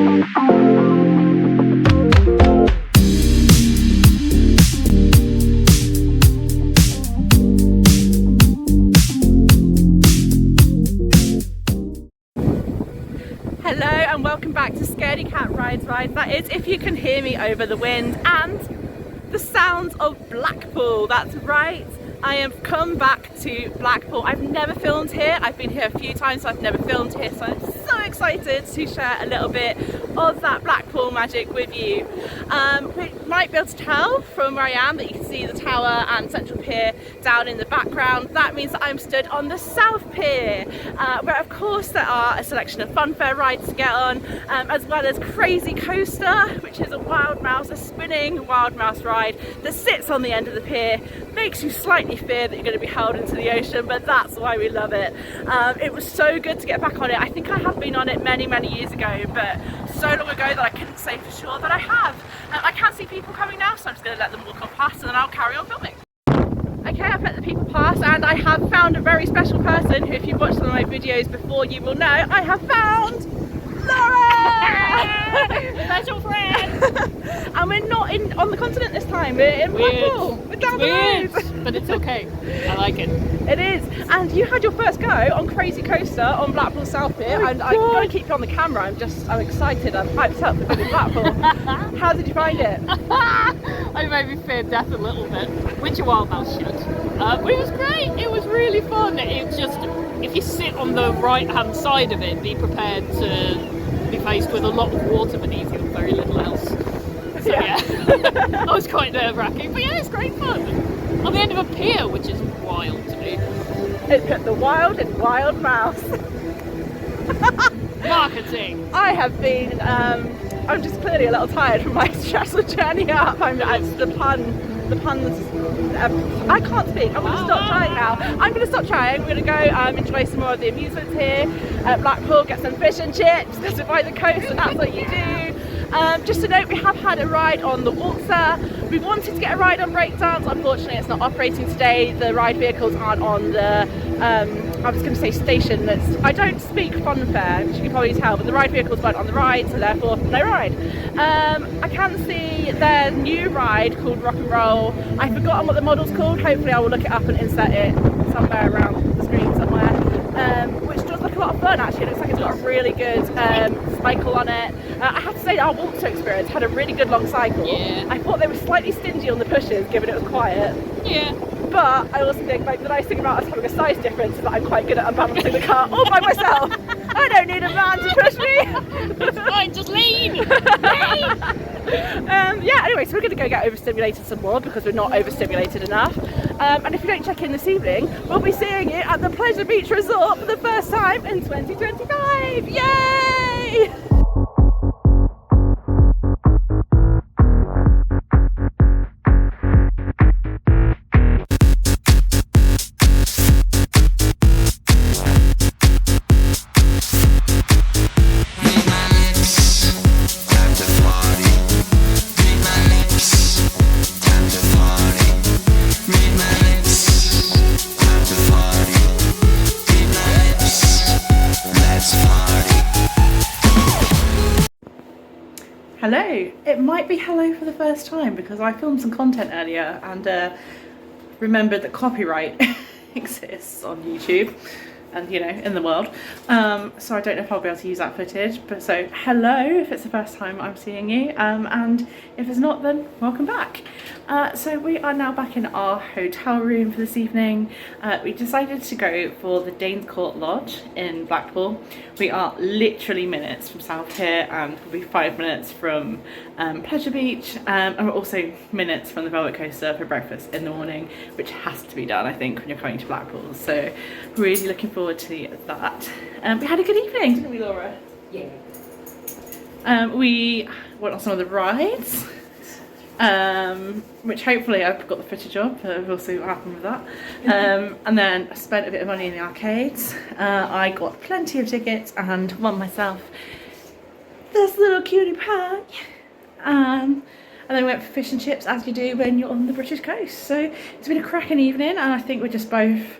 Hello and welcome back to ScaredyCat Rides. That is if you can hear me over the wind and the sounds of Blackpool. That's right, I have come back to Blackpool. I've never filmed here. I've been here a few times, so I've never filmed here, so I'm so excited to share a little bit of that Blackpool magic with you. You might be able to tell from where I am that you can see the tower and Central Pier down in the background. That means that I'm stood on the South Pier, where of course there are a selection of funfair rides to get on, as well as Crazy Coaster, which is a spinning wild mouse ride that sits on the end of the pier. Makes you slightly fear that you're going to be hurled into the ocean, but that's why we love it. It was so good to get back on it. I think I have been on it many years ago, but so long ago that I couldn't say for sure that I have. I can't see people coming now, so I'm just going to let them walk on past and then I'll carry on filming. Okay, I've let the people pass and I have found a very special person who, if you've watched some of my videos before, you will know I have found Laura! Special friend! And we're not on the continent this time, we're in Blackpool. We're down the road. But it's okay, I like it. It is. And you had your first go on Crazy Coaster on Blackpool South Pier, and I'm going to keep you on the camera. I'm excited, I'm hyped up for being in Blackpool. How did you find it? I made me fear death a little bit, which a wild mouse should. But it was great, it was really fun. It's just, if you sit on the right hand side of it, be prepared to be faced with a lot of water beneath you and very little else. So yeah, that was quite nerve wracking, but yeah, it's great fun. On the end of a pier, which is wild to me. It put the wild in wild mouse. Marketing. I have been, I'm just clearly a little tired from my stressful journey up. It's the puns, I can't speak, I'm going to stop trying now. I'm going to stop trying, we're going to go enjoy some more of the amusements here at Blackpool, get some fish and chips, because we're by the coast and that's what you do. Just to note, we have had a ride on the waltzer. We wanted to get a ride on breakdance. Unfortunately, it's not operating today. The ride vehicles aren't on the, I was going to say station. I don't speak funfair, which you can probably tell, but the ride vehicles weren't on the ride, so therefore no ride. I can see their new ride called Rock and Roll. I've forgotten what the model's called. Hopefully I will look it up and insert it somewhere around the screen somewhere. Which does look a lot of fun actually. It looks like it's got a really good cycle on it. I have to say our waltzer experience had a really good long cycle. Yeah. I thought they were slightly stingy on the pushes given it was quiet. Yeah. But I also think the nice thing about us having a size difference is that I'm quite good at unbalancing the car all by myself. I don't need a man to push me. It's fine, just lean! Yeah, anyway, so we're going to go get overstimulated some more because we're not overstimulated enough. And if you don't check in this evening, we'll be seeing it at the Pleasure Beach Resort for the first time in 2025. Yay! Hello, it might be hello for the first time because I filmed some content earlier and remembered that copyright exists on YouTube and, you know, in the world. So I don't know if I'll be able to use that footage, but so hello if it's the first time I'm seeing you, and if it's not, then welcome back. So we are now back in our hotel room for this evening. We decided to go for the Danescourt Lodge in Blackpool. We are literally minutes from South Pier and probably 5 minutes from Pleasure Beach, and we're also minutes from the Velvet Coaster for breakfast in the morning, which has to be done, I think, when you're coming to Blackpool. So really looking forward to that. We had a good evening, didn't we, Laura? Yeah. We went on some of the rides, which hopefully I've got the footage of, we'll see what happened with that. And then I spent a bit of money in the arcades. I got plenty of tickets and won myself this little cutie pie. And then we went for fish and chips, as you do when you're on the British coast. So it's been a cracking evening, and I think we're just both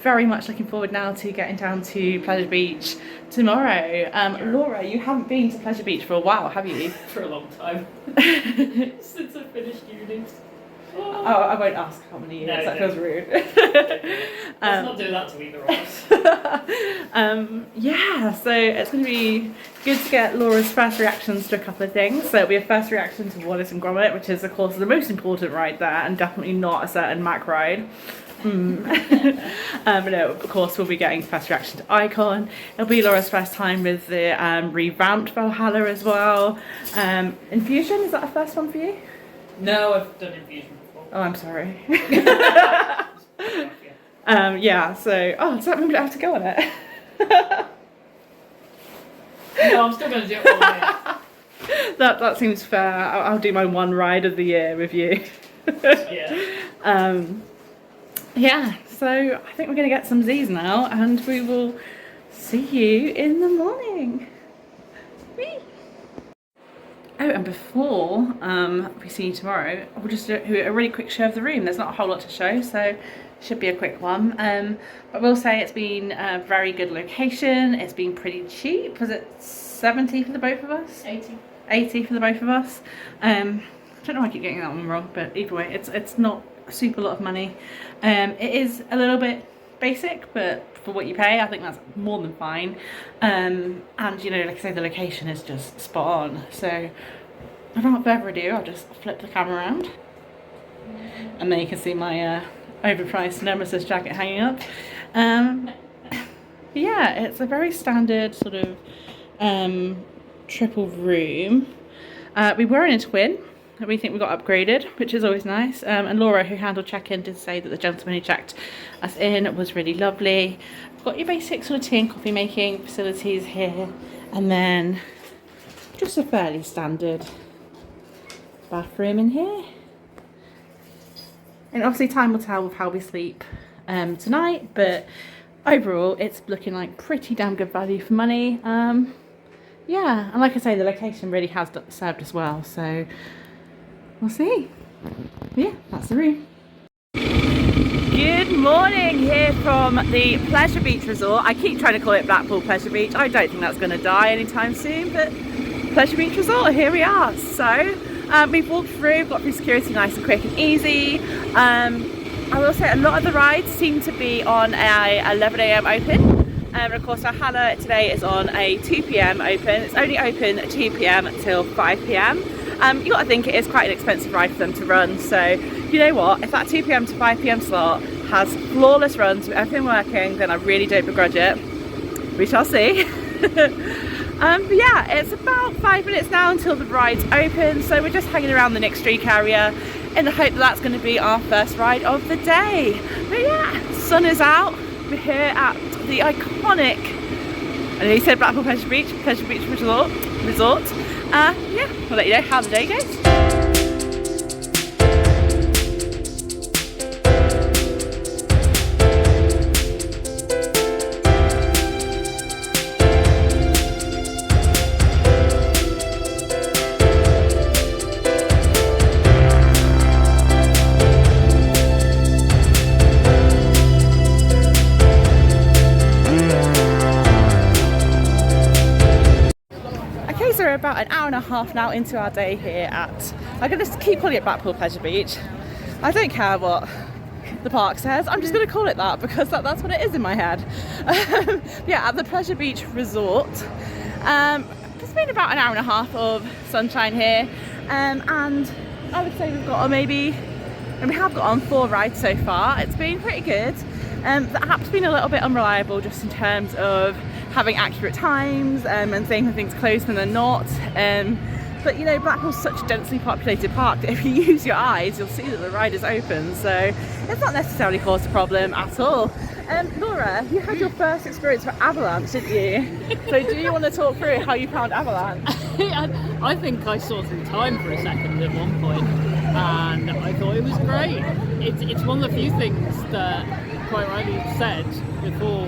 very much looking forward now to getting down to Pleasure Beach tomorrow. Laura, you haven't been to Pleasure Beach for a while, have you? For a long time. Since I finished uni. Oh, I won't ask how many years, No, that no. feels rude. Let's not do that to either of us. Yeah, so it's going to be good to get Laura's first reactions to a couple of things. So we have first reaction to Wallace and Gromit, which is of course the most important ride there, and definitely not a certain Mac ride. But no, of course we'll be getting first reaction to Icon. It'll be Laura's first time with the revamped Valhalla as well. Infusion, is that a first one for you? No, I've done Infusion before. Oh, I'm sorry. Yeah, so, does that mean we don't have to go on it? No, I'm still going to do it all the way. That seems fair. I'll do my one ride of the year with you. Yeah. Yeah, so I think we're going to get some Z's now, and we will see you in the morning. Whee! Oh, and before we see you tomorrow, we'll just do a really quick show of the room. There's not a whole lot to show, so it should be a quick one. But I will say it's been a very good location. It's been pretty cheap. Was it 70 for the both of us? 80. 80 for the both of us. I don't know why I keep getting that one wrong, but either way, it's not a super lot of money. It is a little bit basic, but for what you pay, I think that's more than fine. And you know, like I say, the location is just spot on. So without further ado, I'll just flip the camera around, and then you can see my overpriced Nemesis jacket hanging up. Yeah, it's a very standard sort of triple room. We were in a twin. We think we got upgraded, which is always nice. And Laura, who handled check-in, did say that the gentleman who checked us in was really lovely. We've got your basic sort of tea and coffee making facilities here, and then just a fairly standard bathroom in here. And obviously time will tell with how we sleep tonight, but overall it's looking like pretty damn good value for money. Yeah, and like I say, the location really has served us well, so we'll see. Yeah, that's the room. Good morning here from the Pleasure Beach Resort. I keep trying to call it Blackpool Pleasure Beach. I don't think that's going to die anytime soon, but Pleasure Beach Resort, here we are. So we've walked through, got through security nice and quick and easy. I will say a lot of the rides seem to be on a 11 AM open. And of course Valhalla today is on a 2 PM open. It's only open 2 PM until 5 PM. You got to think it is quite an expensive ride for them to run, so you know what, if that 2 PM to 5 PM slot has flawless runs with everything working, then I really don't begrudge it. We shall see. But yeah, it's about 5 minutes now until the ride's open, so we're just hanging around the Nick Street area in the hope that that's going to be our first ride of the day. But yeah, sun is out. We're here at the iconic, I know you said Blackpool Pleasure Beach Resort. Yeah, we'll let you know how the day goes. So we're about an hour and a half now into our day here at, I'm going to keep calling it Blackpool Pleasure Beach. I don't care what the park says, I'm just going to call it that because that's what it is in my head. Yeah, at the Pleasure Beach Resort. It's been about an hour and a half of sunshine here, and I would say we have got on 4 rides so far. It's been pretty good. The app's been a little bit unreliable just in terms of having accurate times and saying when things close when they're not. But you know, Blackpool's such a densely populated park that if you use your eyes, you'll see that the ride is open. So it's not necessarily caused a problem at all. Laura, you had your first experience for Avalanche, didn't you? So do you want to talk through how you found Avalanche? I think I saw through time for a second at one point, and I thought it was great. It's one of the few things that, quite rightly said before,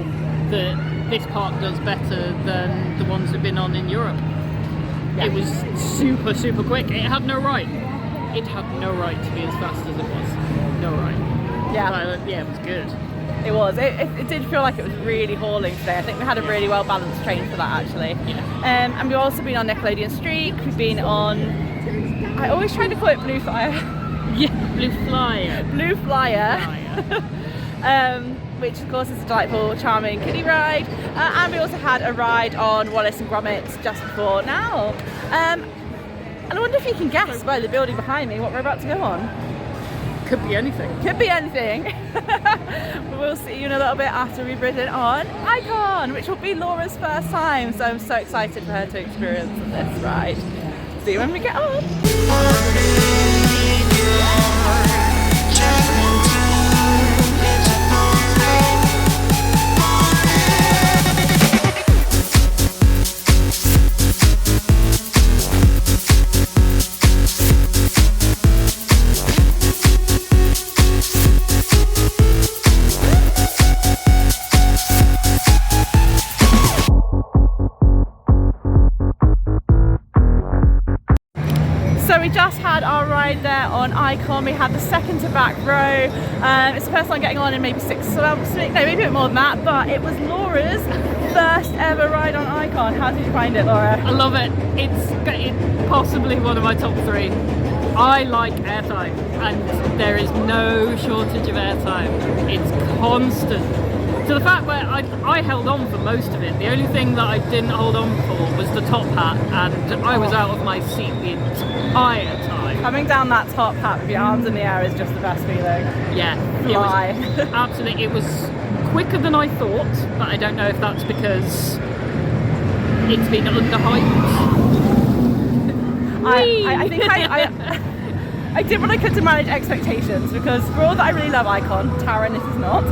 that this park does better than the ones we've been on in Europe. Yeah. It was super quick. It had no right. It had no right to be as fast as it was. No right. Yeah. But, yeah, it was good. It was. It did feel like it was really hauling today. I think we had a really well balanced train for that actually. Yeah. And we've also been on Nickelodeon Streak. We've been on. I always try to call it Blue Fire. Yeah, Blue Flyer. Blue Flyer. Which of course is a delightful, charming kiddie ride. And we also had a ride on Wallace and Gromit just before now. And I wonder if you can guess by the building behind me what we're about to go on. Could be anything. Could be anything. We'll see you in a little bit after we've ridden on Icon, which will be Laura's first time. So I'm so excited for her to experience this ride. See you when we get on. We just had our ride there on Icon. We had the second to back row. It's the first time getting on in maybe 6 months, no, maybe a bit more than that, but it was Laura's first ever ride on Icon. How did you find it, Laura? I love it. It's possibly one of my top 3. I like airtime, and there is no shortage of airtime. It's constant. To the fact where I held on for most of it. The only thing that I didn't hold on for was the top hat, and I was out of my seat the entire time. Coming down that top hat with your arms in the air is just the best feeling. Yeah, Fly. It was absolutely. It was quicker than I thought, but I don't know if that's because it's been underhyped. I think I did what I could to manage expectations, because for all that I really love Icon, Taron, this is not.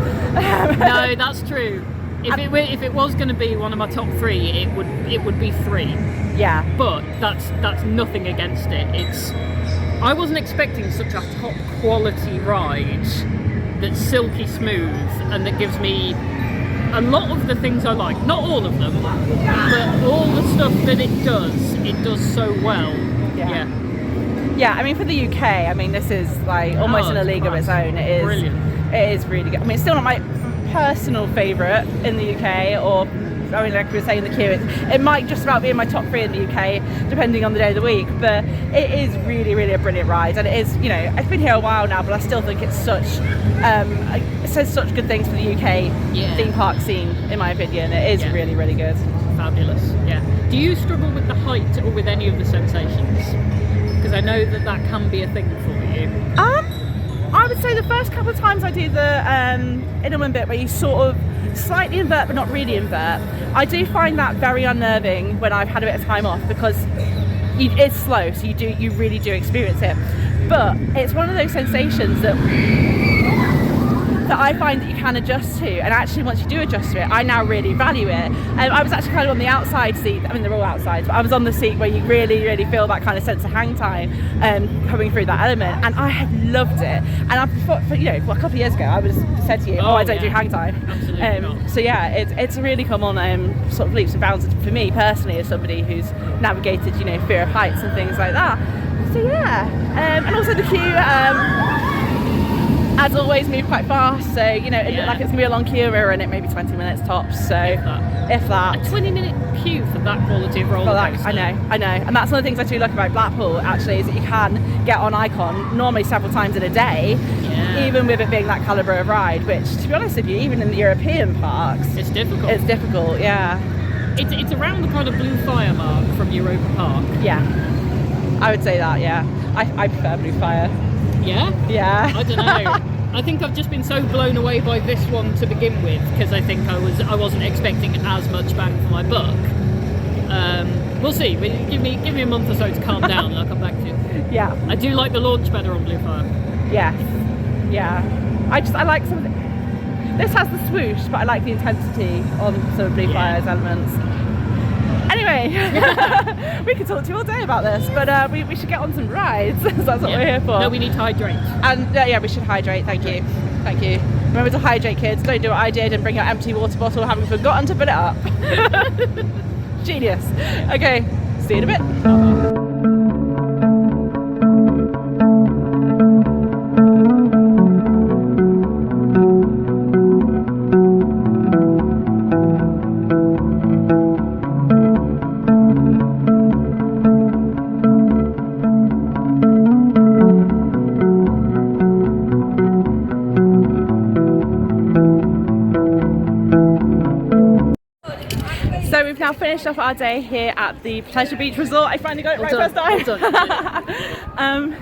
No, that's true. If it was going to be one of my top 3, it would be 3. Yeah. But that's nothing against it. I wasn't expecting such a top quality ride that's silky smooth and that gives me a lot of the things I like. Not all of them, but all the stuff that it does so well. Yeah. Yeah, I mean, for the UK, I mean, this is like almost in a league of its own. It is brilliant. It is really good. I mean, it's still not my personal favourite in the UK, or I mean, like we were saying in the queue, it might just about be in my top 3 in the UK, depending on the day of the week. But it is really, really a brilliant ride, and it is, you know, I've been here a while now, but I still think it's such, it says such good things for the UK theme park scene, in my opinion. It is really, really good. Fabulous. Yeah. Do you struggle with the height or with any of the sensations? Because I know that can be a thing for you. I would say the first couple of times I do the Innerman bit where you sort of slightly invert but not really invert, I do find that very unnerving when I've had a bit of time off, because it's slow, so you really do experience it. But it's one of those sensations that I find that you can adjust to, and actually once you do adjust to it, I now really value it. I was actually kind of on the outside seat. I mean, they're all outside, but I was on the seat where you really, really feel that kind of sense of hang time coming through that element, and I have loved it. And I thought, you know, a couple of years ago, I would have said to you, I don't do hang time. Absolutely not. So yeah, it's really come on sort of leaps and bounds for me personally, as somebody who's navigated, you know, fear of heights and things like that. So yeah, and also the queue. As always, move quite fast, so you know it looked like it's gonna be a long queue. We're in it maybe 20 minutes tops, so if that. A 20-minute queue for that quality of roller coaster. I know, and that's one of the things I do like about Blackpool actually, is that you can get on Icon normally several times in a day, even with it being that calibre of ride. Which, to be honest with you, even in the European parks, it's difficult. It's difficult, yeah. It's around the kind of Blue Fire mark from Europa Park. Yeah, I would say that. Yeah, I prefer Blue Fire. Yeah? Yeah. I don't know. I think I've just been so blown away by this one to begin with, because I think I wasn't expecting as much bang for my buck. We'll see. Give me a month or so to calm down, and I'll come back to you. Yeah. I do like the launch better on Blue Fire. Yes. Yeah. I like some. This has the swoosh, but I like the intensity on some of Blue Fire's elements. Anyway, we could talk to you all day about this, but we should get on some rides. That's what we're here for. No, we need to hydrate. And we should hydrate. Thank you. Remember to hydrate, kids. Don't do what I did and bring your empty water bottle having forgotten to fill it up. Genius. Okay, see you in a bit. finished off our day here at the Pleasure Beach Resort. I finally got it right first time.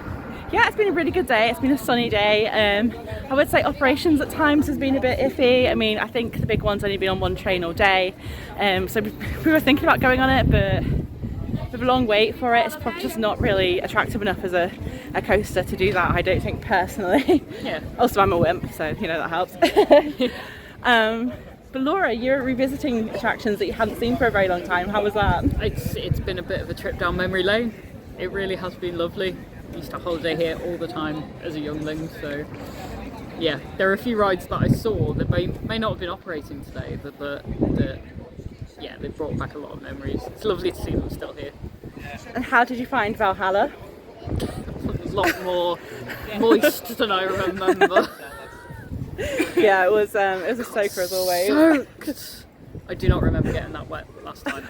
Yeah, it's been a really good day. It's been a sunny day. I would say operations at times has been a bit iffy. I mean, I think the big one's only been on one train all day. So we were thinking about going on it, but with a long wait for it, it's probably just not really attractive enough as a coaster to do that, I don't think, personally. Yeah. Also, I'm a wimp, so you know that helps. But Laura, you're revisiting attractions that you hadn't seen for a very long time. How was that? It's been a bit of a trip down memory lane. It really has been lovely. I used to holiday here all the time as a youngling, so yeah, there are a few rides that I saw that may not have been operating today, but yeah, they brought back a lot of memories. It's lovely to see them still here. And how did you find Valhalla? A lot more moist than I remember. Yeah, it was a soaker as always. Soaked. I do not remember getting that wet last time.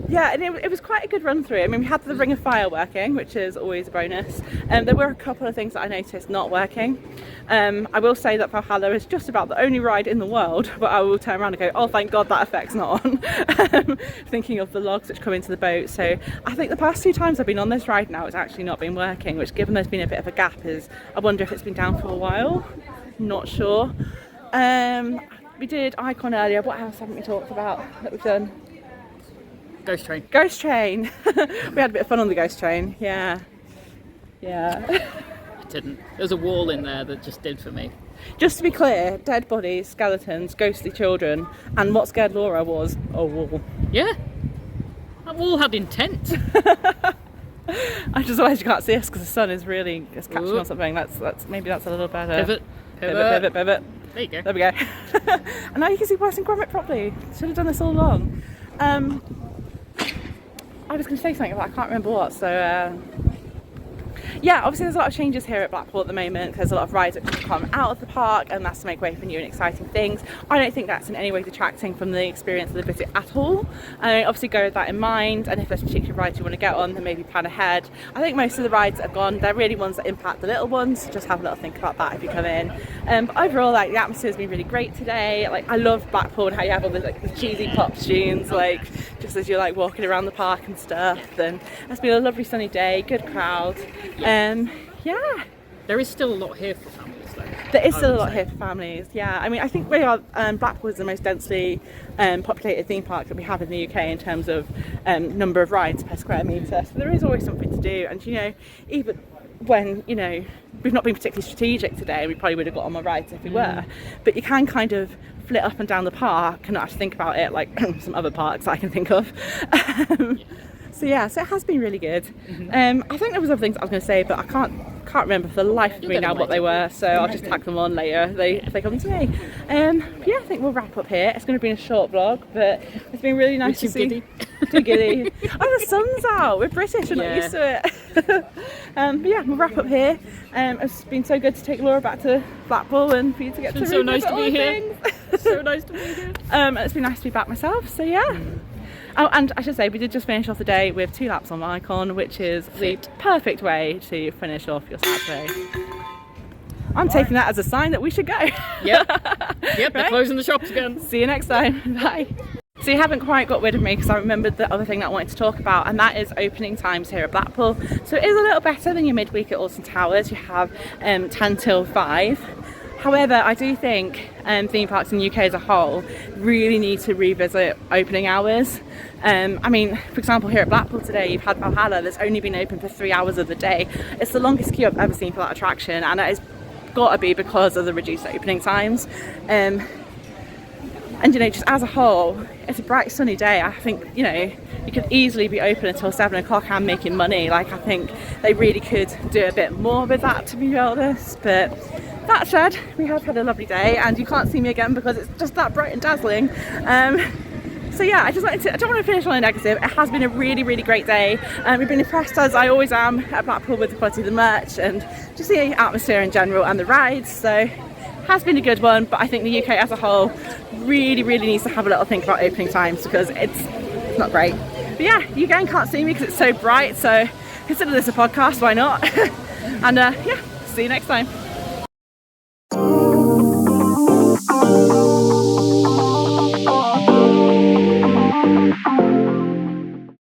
Yeah, and it was quite a good run through. I mean, we had the Ring of Fire working, which is always a bonus. There were a couple of things that I noticed not working. I will say that Valhalla is just about the only ride in the world where I will turn around and go, oh, thank God that effect's not on. Thinking of the logs which come into the boat. So I think the past 2 times I've been on this ride now, it's actually not been working, which, given there's been a bit of a gap, I wonder if it's been down for a while. Not sure. We did Icon earlier. What else haven't we talked about that we've done? Ghost train. Ghost train. We had a bit of fun on the ghost train. Yeah. It didn't. There's a wall in there that just did for me. Just to be clear, dead bodies, skeletons, ghostly children, and what scared Laura was a wall. Yeah. That wall had intent. I just realised you can't see us because the sun is really catching on something. Maybe that's a little better. Pivot. There you go. There we go. And now you can see Western Gromit properly. Should have done this all along. I was going to say something, but I can't remember what. So yeah, obviously there's a lot of changes here at Blackpool at the moment. There's a lot of rides that come out of the park, and that's to make way for new and exciting things. I don't think that's in any way detracting from the experience of the visit at all. Obviously go with that in mind, and if there's particular rides you want to get on, then maybe plan ahead. I think most of the rides that have gone, they're really ones that impact the little ones. Just have a little think about that if you come in. But overall, like, the atmosphere has been really great today. Like, I love Blackpool and how you have all the cheesy pop tunes, like just as you're like walking around the park and stuff. And it's been a lovely sunny day, good crowd. Yeah. There is still a lot here for families though. There is still a lot here for families, yeah. I mean, I think we are, Blackpool is the most densely populated theme park that we have in the UK in terms of number of rides per square metre. So there is always something to do, and you know, even when, you know, we've not been particularly strategic today, we probably would have got on my rides if we were, but you can kind of flit up and down the park and not have to think about it like some other parks I can think of. So yeah, so it has been really good. I think there was other things I was going to say, but I can't remember for the life of me now what they were, so I'll just tack them on later if they come to me. But yeah, I think we'll wrap up here. It's going to be a short vlog, but it's been really nice to see. Giddy? Too giddy. Oh, the sun's out. We're British, we're not used to it. But yeah, we'll wrap up here. It's been so good to take Laura back to Blackpool and for you to get to so nice to all be the here. things. So nice to be here. And it's been nice to be back myself, so yeah. Oh, and I should say, we did just finish off the day with 2 laps on Icon, which is the perfect way to finish off your Saturday. I'm taking that as a sign that we should go. Yep, they're Right? closing the shops again. See you next time. Bye. So you haven't quite got rid of me because I remembered the other thing that I wanted to talk about, and that is opening times here at Blackpool. So it is a little better than your midweek at Alton Towers. You have 10 till 5. However, I do think theme parks in the UK as a whole really need to revisit opening hours. I mean, for example, here at Blackpool today, you've had Valhalla that's only been open for 3 hours of the day. It's the longest queue I've ever seen for that attraction, and it has got to be because of the reduced opening times. And you know, just as a whole, it's a bright sunny day. I think, you know, you could easily be open until 7 o'clock and making money. Like, I think they really could do a bit more with that, to be honest. But that said, we have had a lovely day, and you can't see me again because it's just that bright and dazzling. So yeah, I don't want to finish on a negative. It has been a really, really great day. We've been impressed, as I always am, at Blackpool with the quality of the merch and just the atmosphere in general and the rides. So it has been a good one, but I think the UK as a whole really, really needs to have a little think about opening times because it's not great. But yeah, you again can't see me because it's so bright, so consider this a podcast, why not? And yeah, see you next time.